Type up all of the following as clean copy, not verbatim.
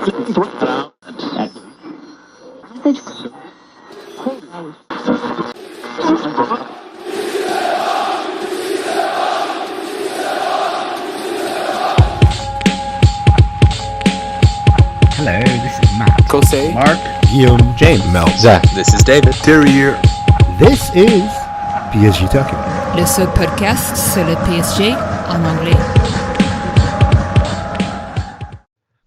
Hello, this is Matt. Jose. Mark. Guillaume. James. Mel. Zach. This is David. Terry here. This is PSG Talking. Le seul podcast sur le PSG en anglais.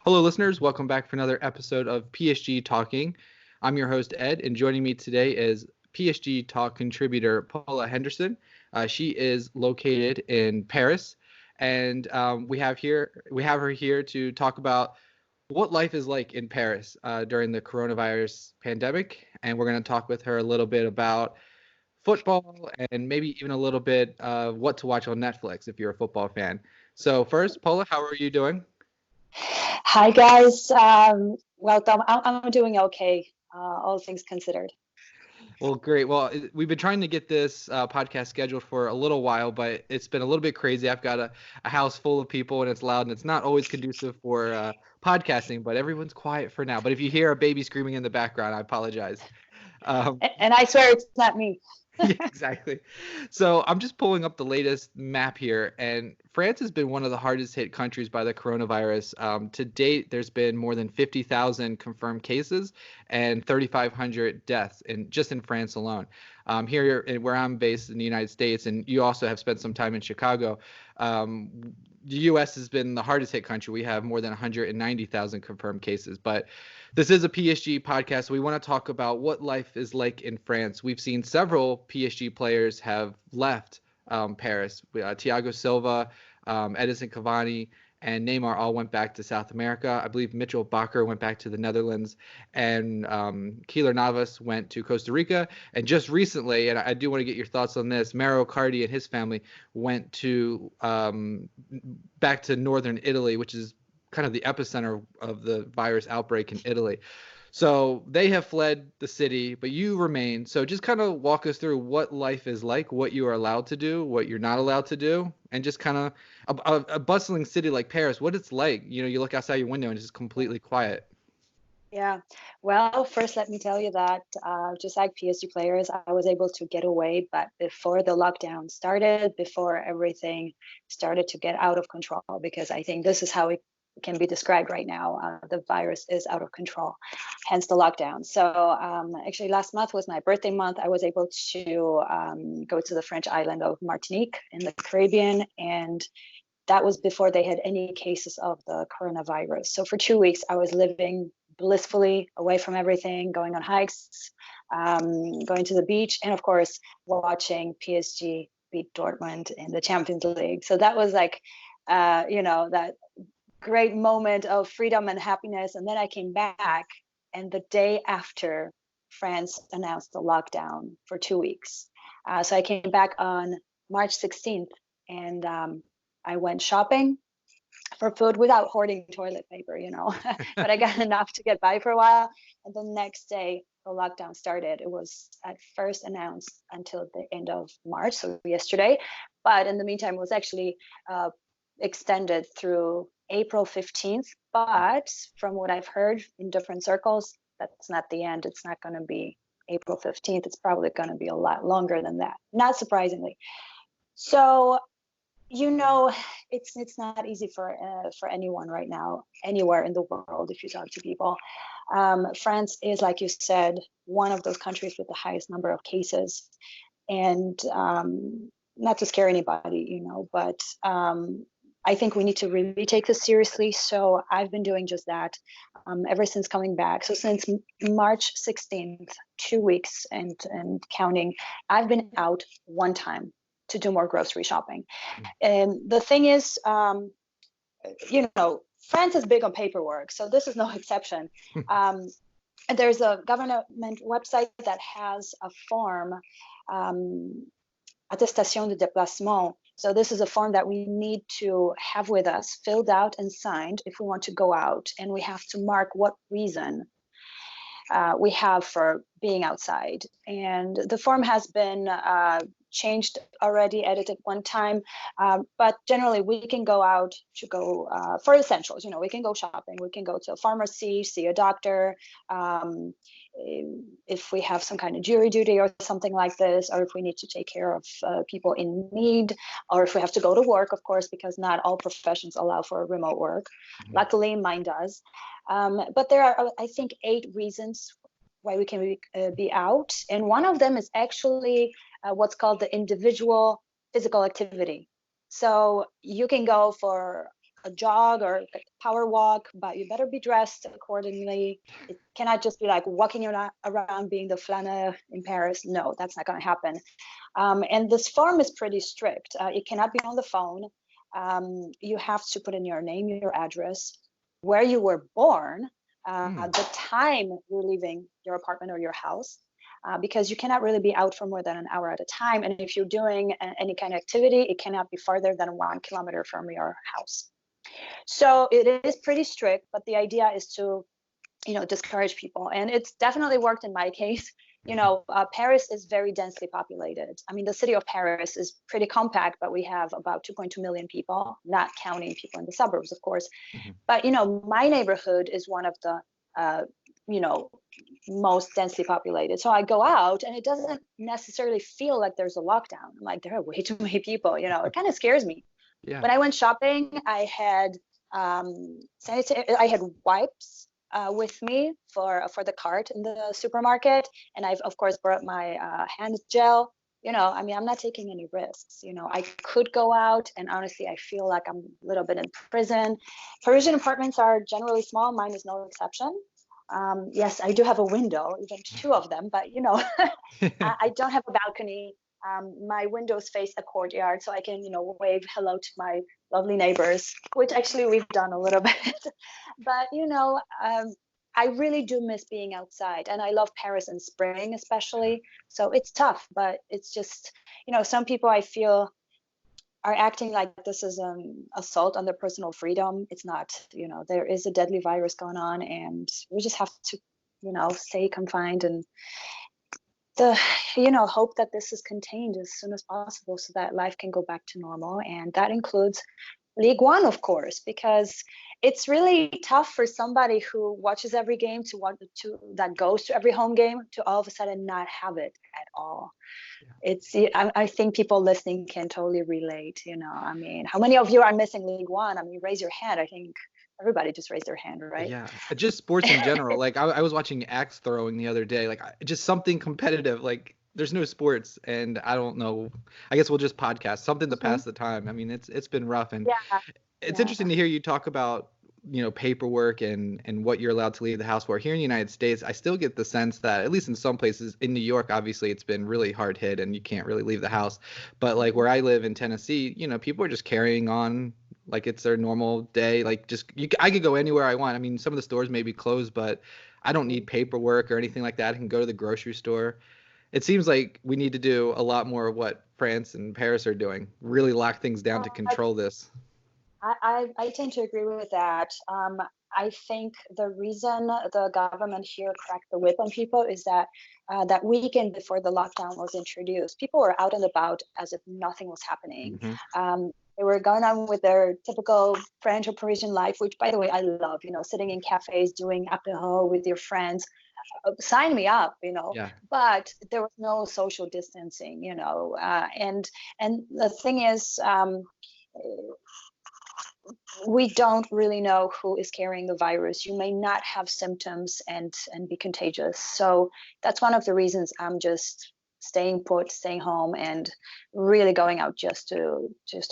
Hello, listeners. Welcome back for another episode of PSG Talking. I'm your host, Ed, and joining me today is PSG Talk contributor Pola Henderson. She is located in Paris, and we have her here to talk about what life is like in Paris during the coronavirus pandemic, and we're going to talk with her a little bit about football and maybe even a little bit of what to watch on Netflix if you're a football fan. So first, Pola, how are you doing? Hi guys, welcome. I'm doing okay, all things considered. Well, great. Well, we've been trying to get this podcast scheduled for a little while, but it's been a little bit crazy. I've got a house full of people and it's loud and it's not always conducive for podcasting, but everyone's quiet for now. But if you hear a baby screaming in the background, I apologize. And I swear it's not me. Yeah, exactly. So I'm just pulling up the latest map here, and France has been one of the hardest hit countries by the coronavirus. To date, there's been more than 50,000 confirmed cases and 3,500 deaths just in France alone. Here where I'm based in the United States, and you also have spent some time in Chicago, the U.S. has been the hardest hit country. We have more than 190,000 confirmed cases. But this is a PSG podcast. So we want to talk about what life is like in France. We've seen several PSG players have left Paris. Thiago Silva, Edinson Cavani, and Neymar all went back to South America. I believe Mitchell Bakker went back to the Netherlands, and Keylor Navas went to Costa Rica. And just recently, and I do want to get your thoughts on this, Mauro Icardi and his family went to back to northern Italy, which is kind of the epicenter of the virus outbreak in Italy. So they have fled the city, but you remain. So just kind of walk us through what life is like, what you are allowed to do, what you're not allowed to do, and just kind of a bustling city like Paris, what it's like. You know, you look outside your window and it's just completely quiet. Yeah, well, first let me tell you that just like PSG players, I was able to get away, but before the lockdown started, before everything started to get out of control, because I think this is how it can be described right now. The virus is out of control, hence the lockdown. So actually last month was my birthday month. I was able to go to the French island of Martinique in the Caribbean, and that was before they had any cases of the coronavirus. So for 2 weeks, I was living blissfully away from everything, going on hikes, going to the beach, and of course, watching PSG beat Dortmund in the Champions League. So that was like, that great moment of freedom and happiness. And then I came back, and the day after, France announced the lockdown for 2 weeks. So I came back on March 16th, and I went shopping for food without hoarding toilet paper, but I got enough to get by for a while. And the next day, the lockdown started. It was at first announced until the end of March, so yesterday. But in the meantime, it was actually extended through April 15th. But from what I've heard in different circles, that's not the end. It's not going to be April 15th. It's probably going to be a lot longer than that, not surprisingly. So, it's not easy for anyone right now, anywhere in the world, if you talk to people. France is, like you said, one of those countries with the highest number of cases. And not to scare anybody, but I think we need to really take this seriously. So I've been doing just that ever since coming back. So since March 16th, 2 weeks and counting, I've been out one time to do more grocery shopping. And the thing is, France is big on paperwork, so this is no exception. There's a government website that has a form, attestation de déplacement. So this is a form that we need to have with us, filled out and signed if we want to go out, and we have to mark what reason we have for being outside. And the form has been changed already, edited one time. But generally, we can go out to go for essentials. We can go shopping, we can go to a pharmacy, see a doctor. If we have some kind of jury duty or something like this, or if we need to take care of people in need, or if we have to go to work, of course, because not all professions allow for remote work. Luckily, mine does. But there are, I think, 8 reasons why we can be out. And one of them is actually what's called the individual physical activity. So you can go for a jog or a power walk, but you better be dressed accordingly. It cannot just be like walking around being the flâneur in Paris. No, that's not going to happen. And this form is pretty strict. It cannot be on the phone. You have to put in your name, your address, where you were born, the time you're leaving your apartment or your house, because you cannot really be out for more than an hour at a time. And if you're doing any kind of activity, it cannot be farther than 1 kilometer from your house. So it is pretty strict, but the idea is to, discourage people. And it's definitely worked in my case. Paris is very densely populated. I mean, the city of Paris is pretty compact, but we have about 2.2 million people, not counting people in the suburbs, of course. But, my neighborhood is one of the, most densely populated. So I go out and it doesn't necessarily feel like there's a lockdown. I'm like, there are way too many people, it kind of scares me. Yeah. When I went shopping, I had I had wipes with me for the cart in the supermarket, and I've of course brought my hand gel. I'm not taking any risks. I could go out, and honestly, I feel like I'm a little bit in prison. Parisian apartments are generally small. Mine is no exception. Yes, I do have a window, even 2 of them, but I don't have a balcony. My windows face a courtyard, so I can, wave hello to my lovely neighbors, which actually we've done a little bit. But, I really do miss being outside, and I love Paris in spring, especially. So it's tough, but it's just, some people I feel are acting like this is an assault on their personal freedom. It's not. There is a deadly virus going on, and we just have to, stay confined and hope that this is contained as soon as possible so that life can go back to normal. And that includes Ligue 1, of course, because it's really tough for somebody who watches every game that goes to every home game to all of a sudden not have it at all. Yeah. I think people listening can totally relate. How many of you are missing Ligue 1? Raise your hand. I think everybody just raised their hand, right? Yeah, just sports in general. Like I was watching axe throwing the other day, like just something competitive. Like there's no sports, and I don't know. I guess we'll just podcast something to pass the time. It's been rough, and it's interesting to hear you talk about paperwork and what you're allowed to leave the house for. Here in the United States, I still get the sense that at least in some places, in New York, obviously it's been really hard hit, and you can't really leave the house. But like where I live in Tennessee, people are just carrying on like it's their normal day. Like I could go anywhere I want. Some of the stores may be closed, but I don't need paperwork or anything like that. I can go to the grocery store. It seems like we need to do a lot more of what France and Paris are doing, really lock things down to control this. I tend to agree with that. I think the reason the government here cracked the whip on people is that that weekend before the lockdown was introduced, people were out and about as if nothing was happening. They were going on with their typical French or Parisian life, which, by the way, I love, sitting in cafes, doing apéro with your friends. Sign me up, Yeah. But there was no social distancing, and the thing is, we don't really know who is carrying the virus. You may not have symptoms and be contagious. So that's one of the reasons I'm just staying put, staying home, and really going out just to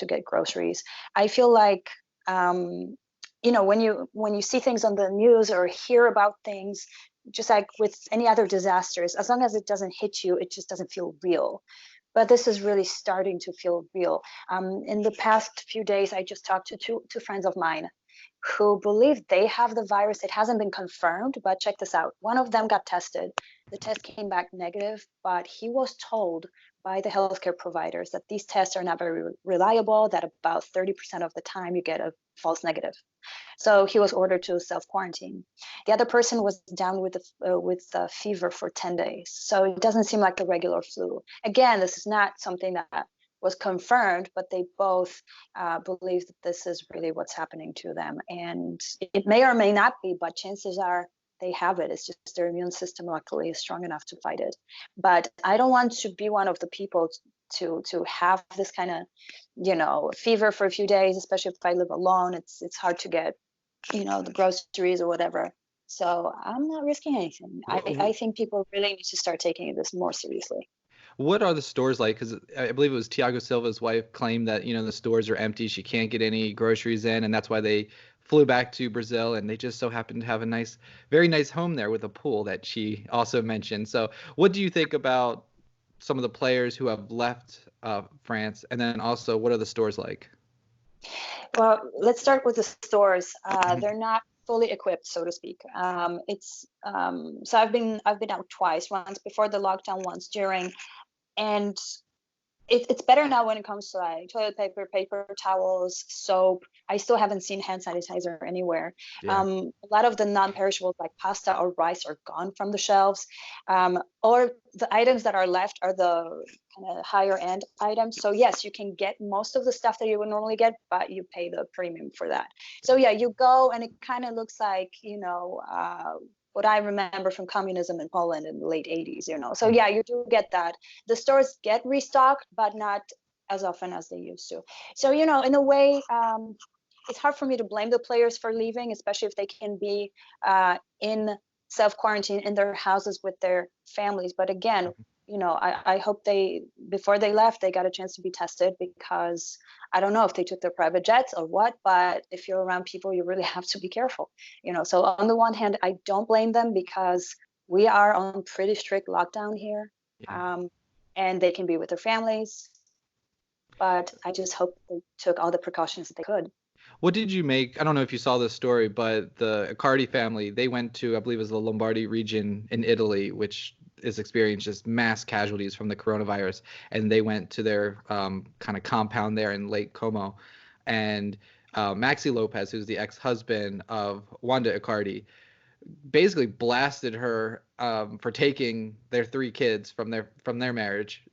get groceries. I feel like when you see things on the news or hear about things, just like with any other disasters, as long as it doesn't hit you, it just doesn't feel real. But this is really starting to feel real. In the past few days, I just talked to two friends of mine, who believe they have the virus. It hasn't been confirmed, but check this out. One of them got tested. The test came back negative, but he was told by the healthcare providers that these tests are not very reliable, that about 30% of the time you get a false negative. So he was ordered to self-quarantine. The other person was down with the fever for 10 days. So it doesn't seem like a regular flu. Again, this is not something that was confirmed, but they both believe that this is really what's happening to them. And it may or may not be, but chances are they have it. It's just their immune system luckily is strong enough to fight it. But I don't want to be one of the people to have this kind of, fever for a few days, especially if I live alone. It's hard to get, the groceries or whatever. So I'm not risking anything. I think people really need to start taking this more seriously. What are the stores like? Because I believe it was Thiago Silva's wife claimed that, the stores are empty. She can't get any groceries in, and that's why they flew back to Brazil, and they just so happened to have a very nice home there with a pool that she also mentioned. So what do you think about some of the players who have left France, and then also what are the stores like? Well, let's start with the stores. They're not fully equipped, so to speak. So I've been out twice, once before the lockdown, once during, and it's better now when it comes to like toilet paper towels, soap. I still haven't seen hand sanitizer anywhere. Yeah. A lot of the non-perishables like pasta or rice are gone from the shelves, or the items that are left are the kind of higher end items. So yes, you can get most of the stuff that you would normally get, but you pay the premium for that. So yeah, you go and it kind of looks like, what I remember from communism in Poland in the late 80s, So yeah, you do get that. The stores get restocked, but not as often as they used to. So, in a way, it's hard for me to blame the players for leaving, especially if they can be in self-quarantine in their houses with their families. But again, I hope before they left, they got a chance to be tested, because I don't know if they took their private jets or what, but if you're around people, you really have to be careful, So on the one hand, I don't blame them because we are on pretty strict lockdown here, and they can be with their families. But I just hope they took all the precautions that they could. What did you make? I don't know if you saw this story, but the Icardi family, they went to, I believe it was the Lombardy region in Italy, which is experienced just mass casualties from the coronavirus. And they went to their kind of compound there in Lake Como. And Maxi Lopez, who's the ex-husband of Wanda Icardi, basically blasted her for taking their 3 kids from their marriage,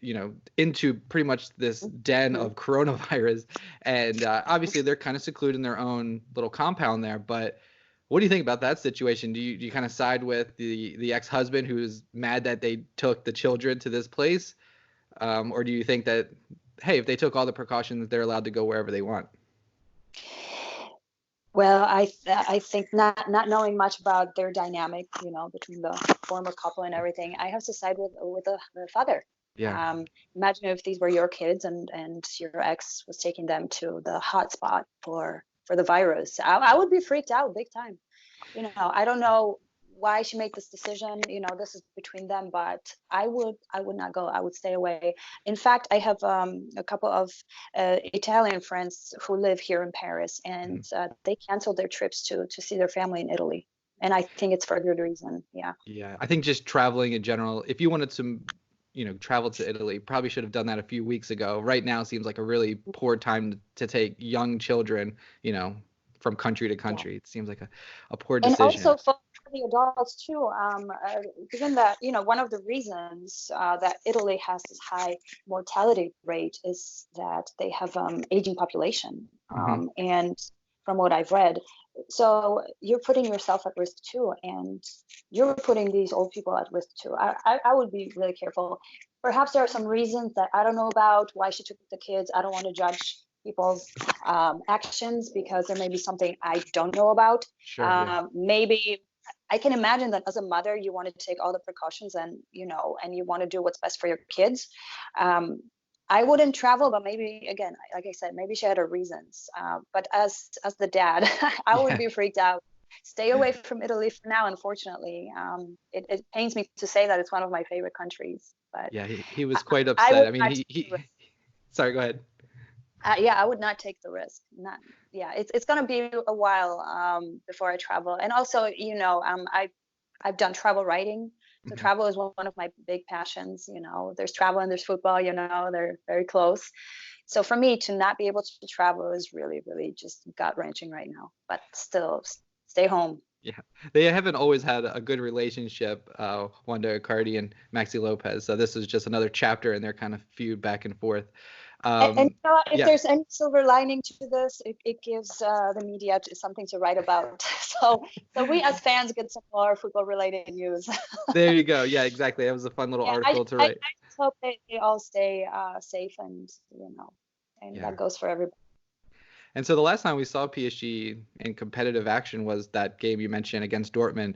into pretty much this den of coronavirus. And obviously they're kind of secluded in their own little compound there. But what do you think about that situation? Do you kind of side with the ex-husband who's mad that they took the children to this place? Or do you think that, hey, if they took all the precautions, they're allowed to go wherever they want? Well, I think not knowing much about their dynamic, between the former couple and everything, I have to side with the father. Yeah. Imagine if these were your kids and your ex was taking them to the hot spot for the virus. I would be freaked out big time. I don't know why she made this decision. This is between them, but I would not go. I would stay away. In fact, I have a couple of Italian friends who live here in Paris, and they canceled their trips to see their family in Italy. And I think it's for a good reason. Yeah. Yeah. I think just traveling in general, if you wanted to, travel to Italy, probably should have done that a few weeks ago. Right now seems like a really poor time to take young children, from country to country. It seems like a poor decision. And also for the adults too, given that, one of the reasons that Italy has this high mortality rate is that they have aging population. And from what I've read, so you're putting yourself at risk too, and you're putting these old people at risk too. I would be really careful. Perhaps there are some reasons that I don't know about why she took the kids. I don't want to judge people's actions because there may be something I don't know about. Sure, yeah. Maybe I can imagine that as a mother, you want to take all the precautions and you want to do what's best for your kids. I wouldn't travel, but maybe, again, like I said, maybe she had her reasons. But as the dad, I would be freaked out. Stay away from Italy for now, unfortunately. It pains me to say that it's one of my favorite countries. But yeah, he was quite upset. I mean, he sorry, go ahead. Yeah, I would not take the risk. Not it's gonna be a while before I travel. And also, I've done travel writing. So travel is one of my big passions. There's travel and there's football. They're very close. So for me to not be able to travel is really, really just gut-wrenching right now. But still, stay home. Yeah, they haven't always had a good relationship, Wanda Icardi and Maxi Lopez. So this is just another chapter in their kind of feud back and forth. And if there's any silver lining to this, it gives the media something to write about. So we as fans get some more football-related news. There you go. Yeah, exactly. That was a fun little article to write. I just hope they all stay safe, and that goes for everybody. And so the last time we saw PSG in competitive action was that game you mentioned against Dortmund.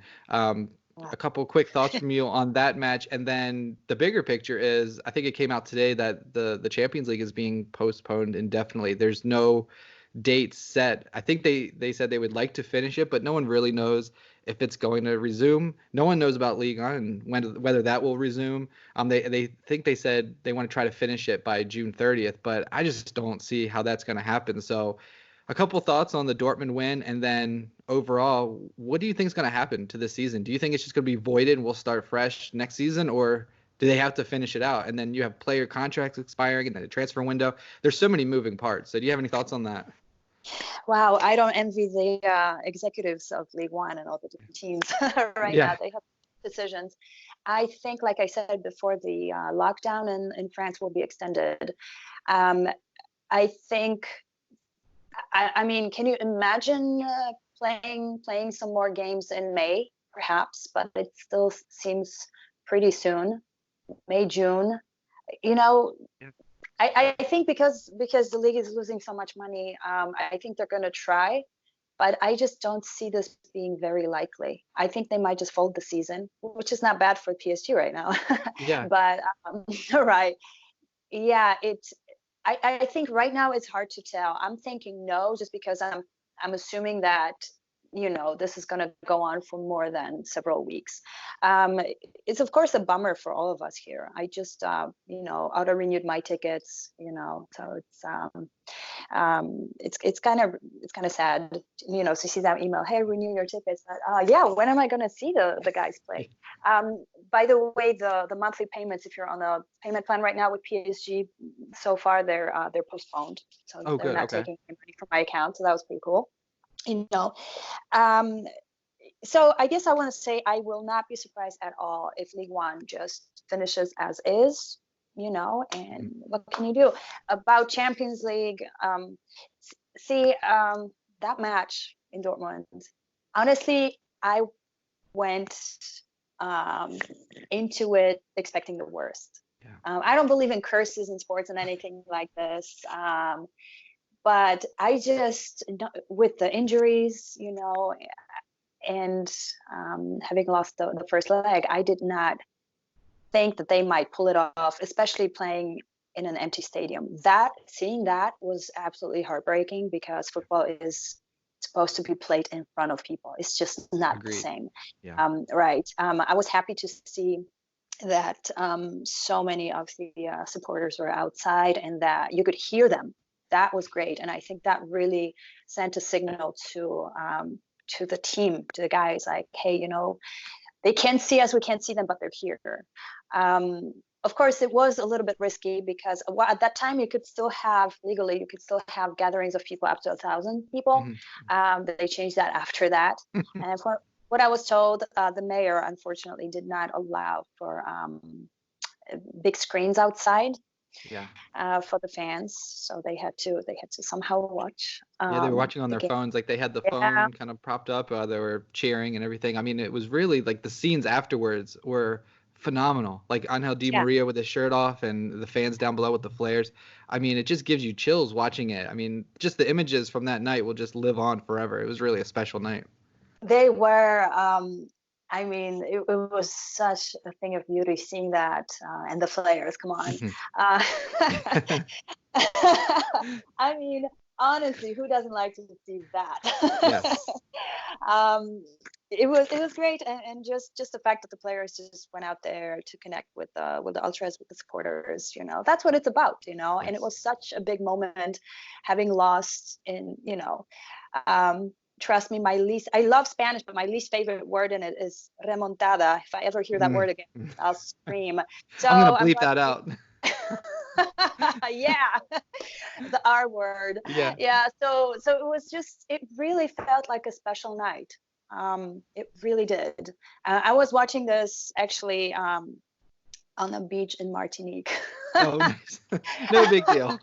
A couple quick thoughts from you on that match, and then the bigger picture is, I think it came out today that the Champions League is being postponed indefinitely. There's no date set. I think they said they would like to finish it, but no one really knows if it's going to resume. No one knows about Ligue and whether that will resume. They said they want to try to finish it by June 30th, but I just don't see how that's going to happen. So a couple thoughts on the Dortmund win, and then overall, what do you think is going to happen to this season? Do you think it's just going to be voided and we'll start fresh next season, or do they have to finish it out? And then you have player contracts expiring and then a transfer window. There's so many moving parts. So do you have any thoughts on that? Wow, I don't envy the executives of League One and all the different teams right now. They have decisions. I think, like I said before, the lockdown in France will be extended. I think. I mean, can you imagine playing some more games in May, perhaps? But it still seems pretty soon, May, June. I think because the league is losing so much money, I think they're going to try, but I just don't see this being very likely. I think they might just fold the season, which is not bad for PSG right now. Yeah. But right, yeah, I think right now it's hard to tell. I'm thinking no, just because I'm assuming that this is going to go on for more than several weeks. It's of course a bummer for all of us here. I just auto renewed my tickets, so it's kind of sad, to see that email, hey, renew your tickets. Yeah, when am I going to see the guys play? By the way, the monthly payments, if you're on a payment plan right now with PSG, so far they're postponed, so they're not taking money from my account. So that was pretty cool. So I guess I want to say I will not be surprised at all if Ligue 1 just finishes as is, and what can you do about Champions League? That match in Dortmund, honestly, I went into it expecting the worst. I don't believe in curses in sports and anything like this. But I just, with the injuries, and having lost the first leg, I did not think that they might pull it off, especially playing in an empty stadium. Seeing that was absolutely heartbreaking, because football is supposed to be played in front of people. It's just not the same. Yeah. Right. I was happy to see that so many of the supporters were outside and that you could hear them. That was great, and I think that really sent a signal to the team, to the guys, like, hey, they can't see us, we can't see them, but they're here. Of course, it was a little bit risky, because at that time you could still have gatherings of people up to 1,000 people. They changed that after that, and for what I was told, the mayor unfortunately did not allow for big screens outside. For the fans, so they had to somehow watch. They were watching on their phones, like they had the phone kind of propped up. They were cheering and everything. I mean, it was really like the scenes afterwards were phenomenal. Like Angel Di Maria with his shirt off and the fans down below with the flares. I mean, it just gives you chills watching it. I mean, just the images from that night will just live on forever. It was really a special night. They were. I mean, it was such a thing of beauty seeing that, and the flares, come on. I mean, honestly, who doesn't like to see that? Yes. it was great, and just the fact that the players just went out there to connect with the ultras, with the supporters, that's what it's about, and it was such a big moment, having lost in, trust me, I love Spanish, but my least favorite word in it is remontada. If I ever hear that word again, I'll scream. So I'm gonna bleep that out. Yeah, the R word. Yeah. So it really felt like a special night. It really did. I was watching this actually on a beach in Martinique. Oh, nice. No big deal.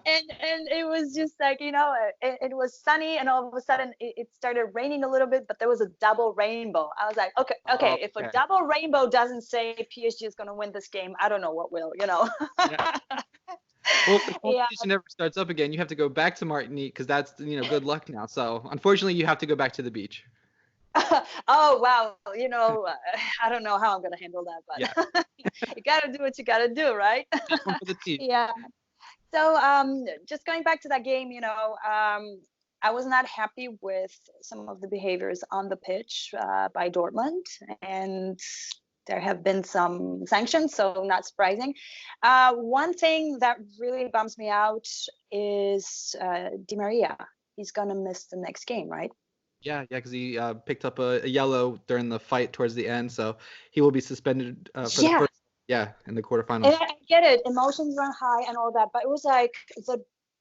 and it was just like, it was sunny, and all of a sudden it started raining a little bit, but there was a double rainbow. I was like, okay, if a double rainbow doesn't say PSG is going to win this game, I don't know what will. Yeah. Well, if the competition never starts up again, you have to go back to Martinique, because that's, good luck now. So unfortunately, you have to go back to the beach. Oh, wow. I don't know how I'm going to handle that, but you got to do what you got to do, right? For the team. Yeah. So just going back to that game, I was not happy with some of the behaviors on the pitch by Dortmund, and there have been some sanctions, so not surprising. One thing that really bums me out is Di Maria. He's going to miss the next game, right? Yeah, because he picked up a yellow during the fight towards the end, so he will be suspended for the first. Yeah, in the quarterfinals. And I get it, emotions run high and all that, but it was like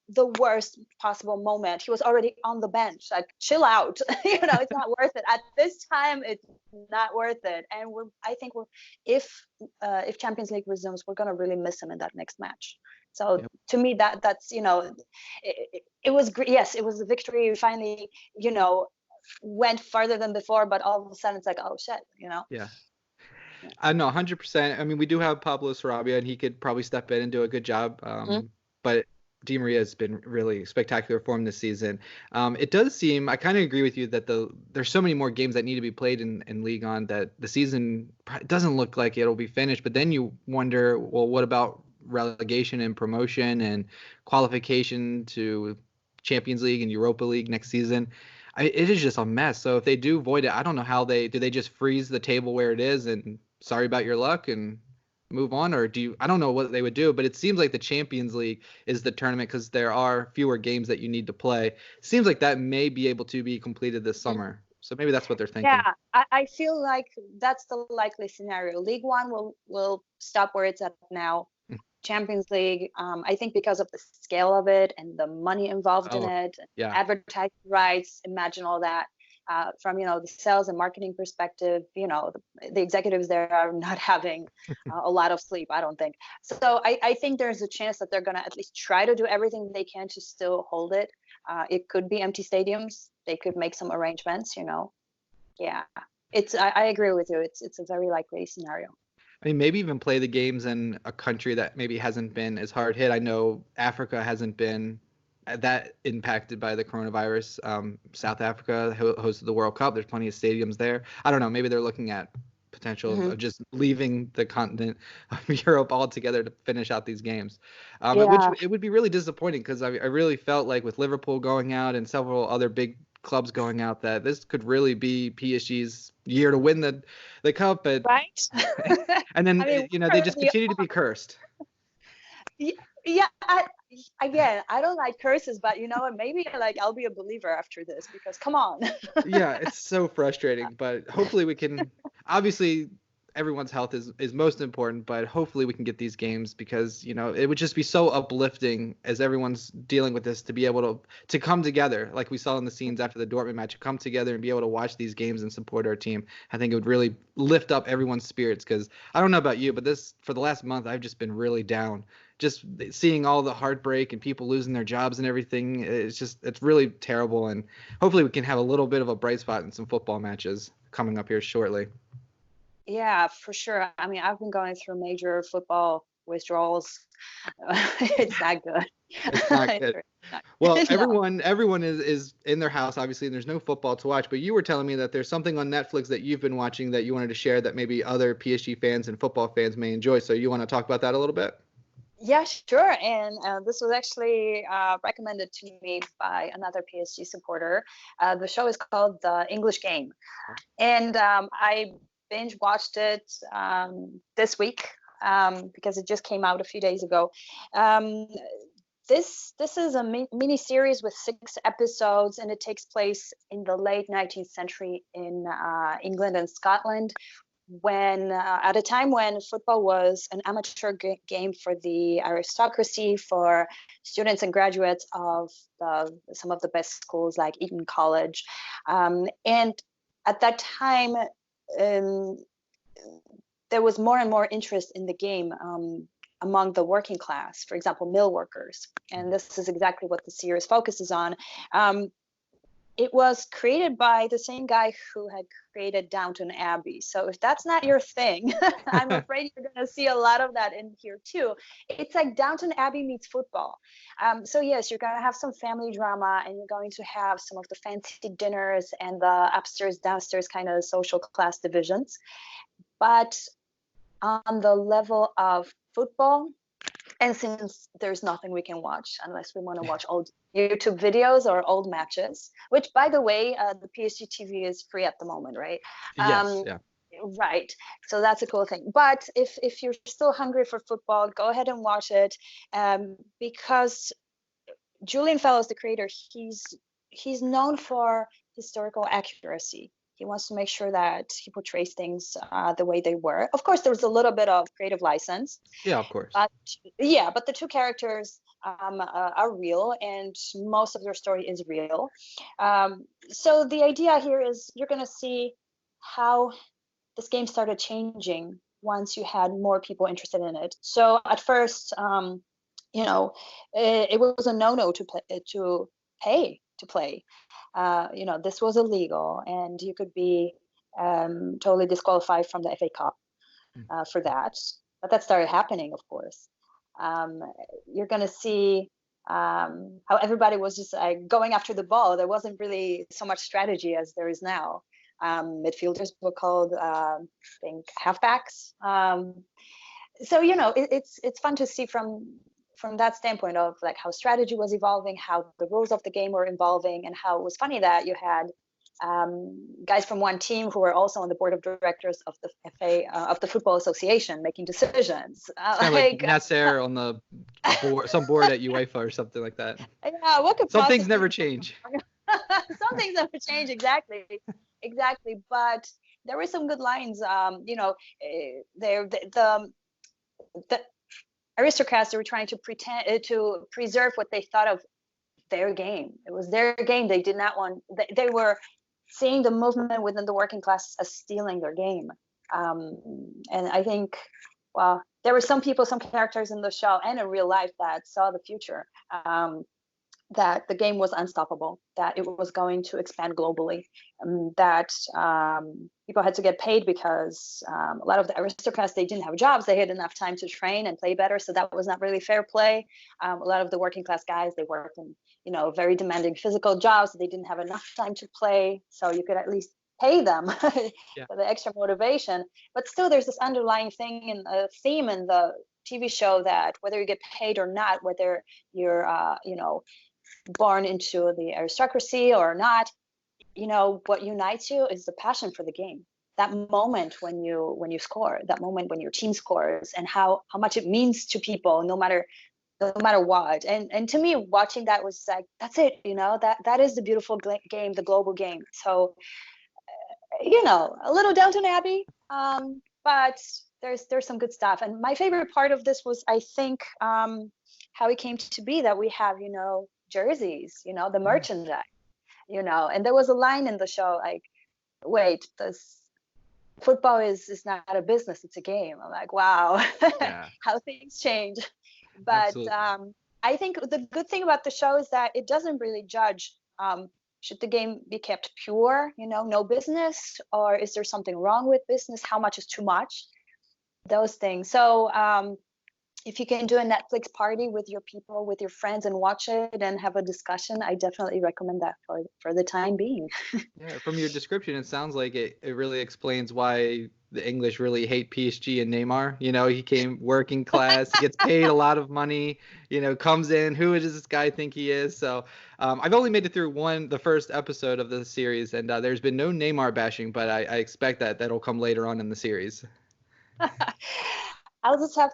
the worst possible moment. He was already on the bench. Like, chill out. It's not worth it. At this time, it's not worth it. And I think if Champions League resumes, we're gonna really miss him in that next match. So to me, that's it was great. Yes, it was a victory. We finally went farther than before, but all of a sudden it's like, oh shit, Yeah. I know, 100%. I mean, we do have Pablo Sarabia, and he could probably step in and do a good job. But Di Maria has been really spectacular form this season. It does seem, I kind of agree with you that there's so many more games that need to be played in Ligue 1 that the season doesn't look like it'll be finished. But then you wonder, well, what about relegation and promotion and qualification to Champions League and Europa League next season? It is just a mess. So if they do void it, I don't know how do they just freeze the table where it is and sorry about your luck and move on? Or I don't know what they would do, but it seems like the Champions League is the tournament, because there are fewer games that you need to play. Seems like that may be able to be completed this summer. So maybe that's what they're thinking. Yeah, I feel like that's the likely scenario. League One will stop where it's at now. Champions League, I think because of the scale of it and the money involved in it, advertising rights, imagine all that. From the sales and marketing perspective, the executives there are not having a lot of sleep, I don't think. So I think there's a chance that they're going to at least try to do everything they can to still hold it. It could be empty stadiums. They could make some arrangements. Yeah, I agree with you. It's a very likely scenario. I mean, maybe even play the games in a country that maybe hasn't been as hard hit. I know Africa hasn't been that impacted by the coronavirus. South Africa hosted the World Cup. There's plenty of stadiums there. I don't know. Maybe they're looking at potential of just leaving the continent of Europe altogether to finish out these games. Which it would be really disappointing, because I really felt like with Liverpool going out and several other big clubs going out, that this could really be PSG's year to win the cup. But, right. And then, they just continue to be cursed. Yeah. Again, I don't like curses, but you know what? Maybe I'll be a believer after this, because come on. Yeah, it's so frustrating, but hopefully we can. Obviously, everyone's health is most important, but hopefully we can get these games, because it would just be so uplifting as everyone's dealing with this to be able to come together, like we saw in the scenes after the Dortmund match, to come together and be able to watch these games and support our team. I think it would really lift up everyone's spirits, because I don't know about you, but for the last month I've just been really down. Just seeing all the heartbreak and people losing their jobs and everything, it's really terrible. And hopefully we can have a little bit of a bright spot in some football matches coming up here shortly. Yeah, for sure. I mean, I've been going through major football withdrawals. It's not good. It's not good. Well, everyone is in their house, obviously, and there's no football to watch. But you were telling me that there's something on Netflix that you've been watching that you wanted to share that maybe other PSG fans and football fans may enjoy. So you want to talk about that a little bit? Yeah, sure. And this was actually recommended to me by another PSG supporter. The show is called The English Game. And I binge watched it this week because it just came out a few days ago. Um, this is a mini series with 6 episodes, and it takes place in the late 19th century in England and Scotland, when at a time when football was an amateur game for the aristocracy, for students and graduates of some of the best schools like Eton College, and at that time um, there was more and more interest in the game among the working class, for example, mill workers. And this is exactly what the series focuses on. It was created by the same guy who had created Downton Abbey. So if that's not your thing, I'm afraid you're going to see a lot of that in here too. It's like Downton Abbey meets football. So yes, you're going to have some family drama, and you're going to have some of the fancy dinners and the upstairs, downstairs kind of social class divisions. But on the level of football, and since there's nothing we can watch unless we want to watch old YouTube videos or old matches, which, by the way, the PSG TV is free at the moment, right? Yes, yeah. Right. So that's a cool thing. But if you're still hungry for football, go ahead and watch it, because Julian Fellows, the creator, he's known for historical accuracy. He wants to make sure that he portrays things the way they were. Of course, there was a little bit of creative license. Yeah, of course. But the two characters are real, and most of their story is real. So the idea here is you're going to see how this game started changing once you had more people interested in it. So at first, it was a no-no to pay to play. This was illegal, and you could be totally disqualified from the FA Cup for that. But that started happening, of course. You're going to see how everybody was just going after the ball. There wasn't really so much strategy as there is now. Midfielders were called, I think, halfbacks. So it's fun to see from that standpoint of like how strategy was evolving, how the rules of the game were evolving, and how it was funny that you had guys from one team who were also on the board of directors of the FA of the Football Association making decisions. Like Nasser on the board, some board at UEFA or something like that. Yeah, what could some things never change. Some things never change, exactly. But there were some good lines. The aristocrats, they were trying to pretend to preserve what they thought of their game. It was their game. They did not want. They were seeing the movement within the working class as stealing their game. And I think, well, there were some people, some characters in the show and in real life that saw the future. That the game was unstoppable, that it was going to expand globally, that people had to get paid because a lot of the aristocrats, they didn't have jobs, they had enough time to train and play better, so that was not really fair play. A lot of the working class guys, they worked in very demanding physical jobs, they didn't have enough time to play, so you could at least pay them for the extra motivation. But still, there's this underlying thing and a theme in the TV show that whether you get paid or not, whether you're born into the aristocracy or not, what unites you is the passion for the game. That moment when you score, that moment when your team scores, and how much it means to people, no matter what. And to me, watching that was like, that's it. That is the beautiful game, the global game. So a little Downton Abbey, but there's some good stuff. And my favorite part of this was, I think, how it came to be that we have jerseys, the merchandise, and there was a line in the show like, wait, this football is not a business, it's a game. I'm like, wow. How things change. But I think the good thing about the show is that it doesn't really judge, should the game be kept pure, no business, or is there something wrong with business, how much is too much, those things. So if you can do a Netflix party with your people, with your friends, and watch it and have a discussion, I definitely recommend that for the time being. Yeah, from your description, it sounds like it really explains why the English really hate PSG and Neymar. You know, he came working class, gets paid a lot of money, you know, comes in. Who does this guy think he is? So I've only made it through the first episode of the series, and there's been no Neymar bashing, but I expect that'll come later on in the series. I'll just have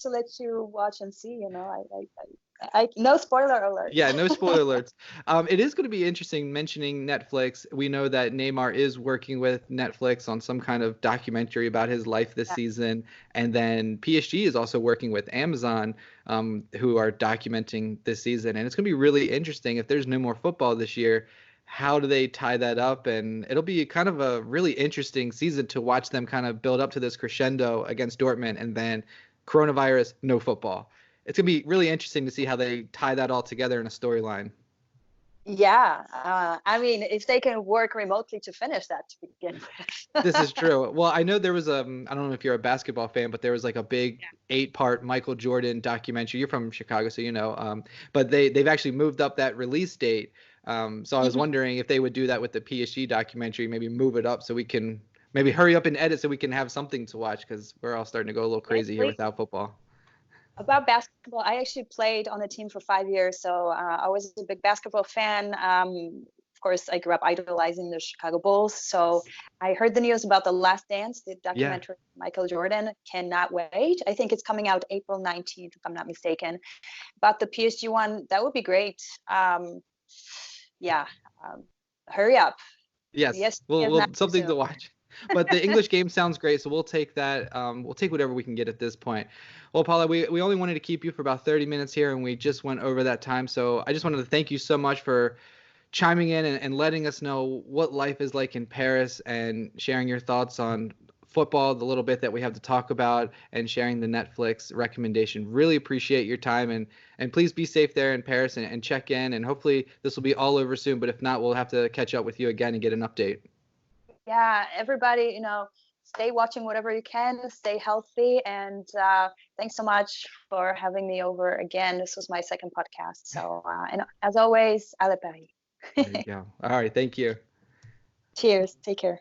to let you watch and see. You know, I no spoiler alert. Yeah, no spoiler alerts. It is going to be interesting mentioning Netflix. We know that Neymar is working with Netflix on some kind of documentary about his life this season. And then PSG is also working with Amazon, who are documenting this season. And it's going to be really interesting if there's no more football this year. How do they tie that up? And it'll be kind of a really interesting season to watch them kind of build up to this crescendo against Dortmund, and then coronavirus, no football. It's going to be really interesting to see how they tie that all together in a storyline. Yeah. I mean, if they can work remotely to finish that to begin with. This is true. Well, I know there was I don't know if you're a basketball fan, but there was like a big 8-part Michael Jordan documentary. You're from Chicago, so you know. But they've actually moved up that release date. So I was wondering if they would do that with the PSG documentary, maybe move it up so we can maybe hurry up and edit so we can have something to watch, because we're all starting to go a little crazy here without football. About basketball, I actually played on a team for 5 years, so I was a big basketball fan. Of course, I grew up idolizing the Chicago Bulls, so I heard the news about The Last Dance, the documentary of Michael Jordan. Cannot wait. I think it's coming out April 19th, if I'm not mistaken. But the PSG one, that would be great. Hurry up. Yes, we'll something to watch. But the English game sounds great, so we'll take that. We'll take whatever we can get at this point. Well, Paula, we only wanted to keep you for about 30 minutes here, and we just went over that time. So I just wanted to thank you so much for chiming in and letting us know what life is like in Paris, and sharing your thoughts on football, the little bit that we have to talk about, and sharing the Netflix recommendation. Really appreciate your time, and please be safe there in Paris, and check in, and hopefully this will be all over soon. But if not, we'll have to catch up with you again and get an update. Yeah, everybody, you know, stay watching whatever you can, stay healthy, and thanks so much for having me over again. This was my second podcast. So, and as always, à la Paris. There you go. All right, thank you. Cheers. Take care.